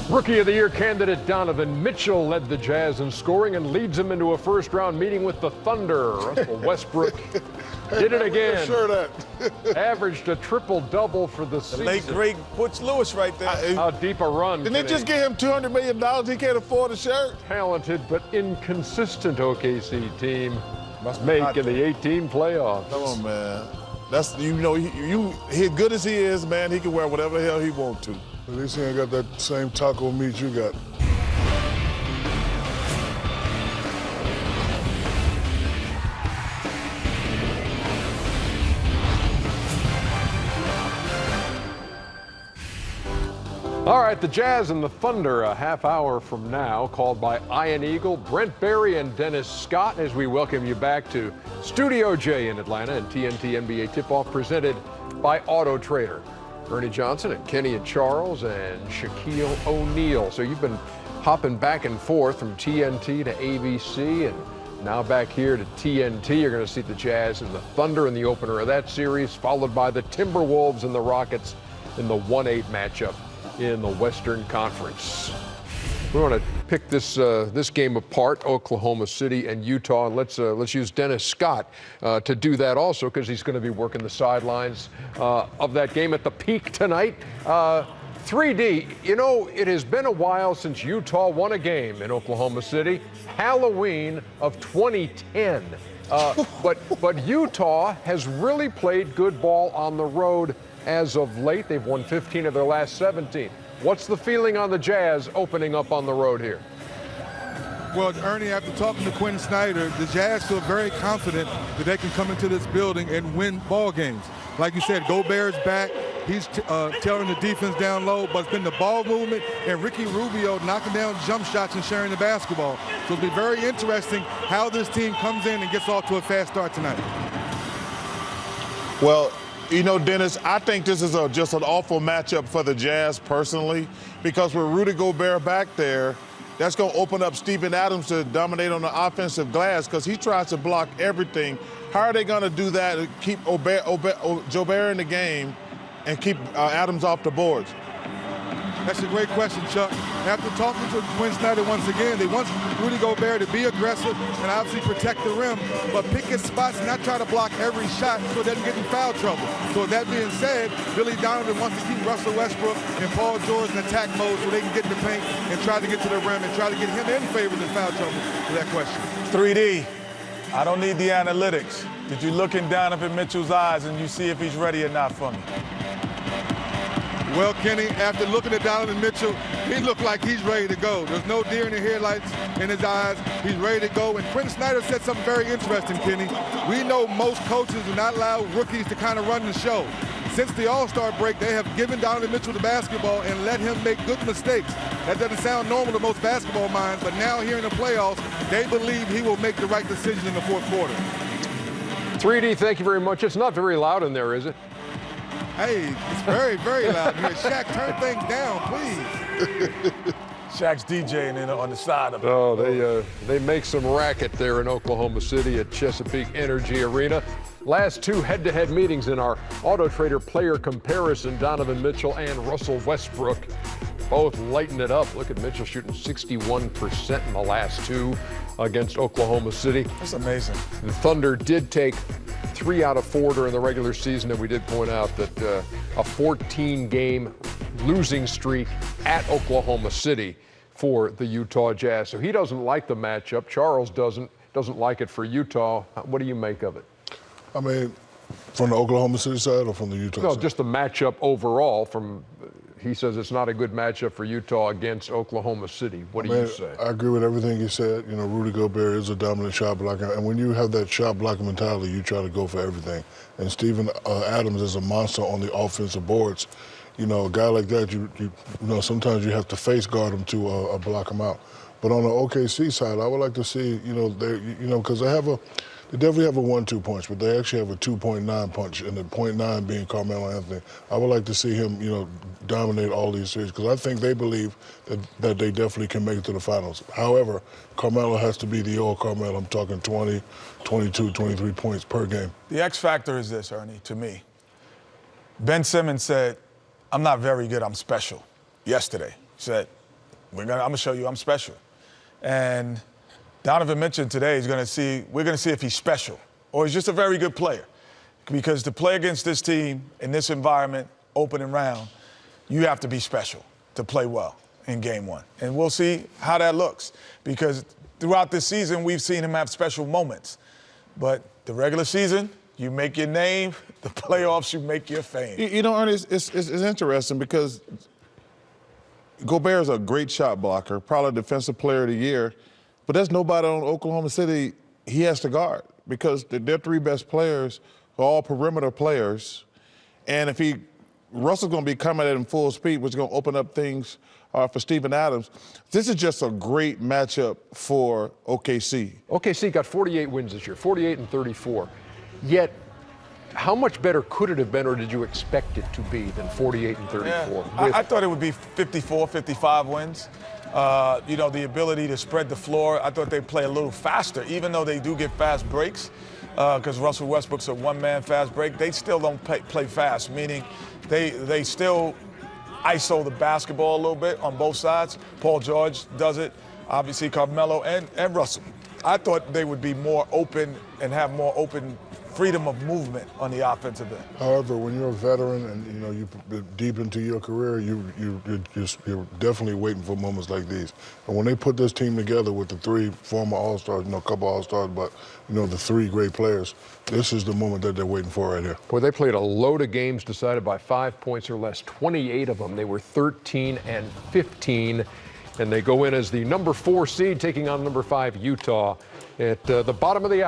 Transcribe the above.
Rookie of the Year candidate Donovan Mitchell led the Jazz in scoring and leads them into a first-round meeting with the Thunder. Russell Westbrook did it again. Sure that. Averaged a triple-double for the season. Late, great Butch Lewis right there. How deep a run. Didn't they just get him $200 million? He can't afford a shirt. Talented but inconsistent OKC team making the 18 playoffs. Come on, man. That's, you know, he good as he is, man, he can wear whatever the hell he wants to. At least he ain't got that same taco meat you got. All right, the Jazz and the Thunder a half hour from now, called by Ian Eagle, Brent Barry, and Dennis Scott, as we welcome you back to Studio J in Atlanta and TNT NBA Tip-Off presented by Auto Trader. Ernie Johnson and Kenny and Charles and Shaquille O'Neal. So you've been hopping back and forth from TNT to ABC and now back here to TNT. You're going to see the Jazz and the Thunder in the opener of that series, followed by the Timberwolves and the Rockets in the 1-8 matchup in the Western Conference. We want to pick this game apart, Oklahoma City and Utah. And let's use Dennis Scott to do that also, because he's going to be working the sidelines of that game at the Peak tonight. 3D, you know, it has been a while since Utah won a game in Oklahoma City. Halloween of 2010. But Utah has really played good ball on the road as of late. They've won 15 of their last 17. What's the feeling on the Jazz opening up on the road here? Well, Ernie, after talking to Quinn Snyder, the Jazz feel very confident that they can come into this building and win ball games. Like you said, Gobert's back. He's telling the defense down low, but it's been the ball movement and Ricky Rubio knocking down jump shots and sharing the basketball. So it'll be very interesting how this team comes in and gets off to a fast start tonight. Well, you know, Dennis, I think this is just an awful matchup for the Jazz personally, because with Rudy Gobert back there, that's going to open up Steven Adams to dominate on the offensive glass, because he tries to block everything. How are they going to do that to keep Gobert in the game and keep Adams off the boards? That's a great question, Chuck. After talking to Quinn Snyder once again, they want Rudy Gobert to be aggressive and obviously protect the rim, but pick his spots and not try to block every shot so it doesn't get in foul trouble. So with that being said, Billy Donovan wants to keep Russell Westbrook and Paul George in attack mode so they can get in the paint and try to get to the rim and try to get him in favor of the foul trouble for that question. 3D, I don't need the analytics. Did you look in Donovan Mitchell's eyes and you see if he's ready or not for me? Well, Kenny, after looking at Donovan Mitchell, he looked like he's ready to go. There's no deer in the headlights in his eyes. He's ready to go. And Quinn Snyder said something very interesting, Kenny. We know most coaches do not allow rookies to kind of run the show. Since the All-Star break, they have given Donovan Mitchell the basketball and let him make good mistakes. That doesn't sound normal to most basketball minds, but now here in the playoffs, they believe he will make the right decision in the fourth quarter. 3D, thank you very much. It's not very loud in there, is it? Hey, it's very, very loud here. Shaq, turn things down, please. Shaq's DJing on the side of it. Oh, they make some racket there in Oklahoma City at Chesapeake Energy Arena. Last two head-to-head meetings in our Auto Trader player comparison, Donovan Mitchell and Russell Westbrook both lighten it up. Look at Mitchell shooting 61% in the last two against Oklahoma City. That's amazing. The Thunder did take 3 out of 4 during the regular season, and we did point out that a 14-game losing streak at Oklahoma City for the Utah Jazz. So he doesn't like the matchup. Charles doesn't like it for Utah. What do you make of it? I mean, from the Oklahoma City side or from the Utah side? No, just the matchup overall. He says it's not a good matchup for Utah against Oklahoma City. What do you say? I agree with everything you said. You know, Rudy Gobert is a dominant shot blocker. And when you have that shot blocking mentality, you try to go for everything. And Steven Adams is a monster on the offensive boards. You know, a guy like that, you know, sometimes you have to face guard him to block him out. But on the OKC side, I would like to see, because they definitely have a 1-2 punch, but they actually have a 2.9 punch, and the 0.9 being Carmelo Anthony. I would like to see him, dominate all these series, because I think they believe that they definitely can make it to the finals. However, Carmelo has to be the old Carmelo. I'm talking 20, 22, 23 points per game. The X factor is this, Ernie, to me. Ben Simmons said, I'm not very good, I'm special, yesterday. He said, I'm going to show you I'm special. And Donovan mentioned today we're going to see if he's special or he's just a very good player. Because to play against this team in this environment, opening round, you have to be special to play well in game one. And we'll see how that looks. Because throughout this season, we've seen him have special moments. But the regular season, you make your name. The playoffs, you make your fame. You know, Ernest, it's interesting because Gobert is a great shot blocker, probably Defensive Player of the Year. But there's nobody on Oklahoma City he has to guard because their three best players are all perimeter players. And if Russell's going to be coming at him full speed, which is going to open up things for Steven Adams. This is just a great matchup for OKC. OKC got 48 wins this year, 48 and 34. Yet, how much better could it have been, or did you expect it to be, than 48 and 34? Yeah, I thought it would be 54, 55 wins. You know, the ability to spread the floor, I thought they'd play a little faster, even though they do get fast breaks, because Russell Westbrook's a one-man fast break. They still don't play fast, meaning they still ISO the basketball a little bit on both sides. Paul George does it, obviously Carmelo and Russell. I thought they would be more open and have more open freedom of movement on the offensive end. However, when you're a veteran and you know you're deep into your career, you're definitely waiting for moments like these. And when they put this team together with the three former All-Stars, you know, a couple All-Stars, but you know the three great players, this is the moment that they're waiting for right here. Boy, they played a load of games decided by 5 points or less. 28 of them. They were 13 and 15, and they go in as the number 4 seed, taking on number 5 Utah at the bottom of the hour.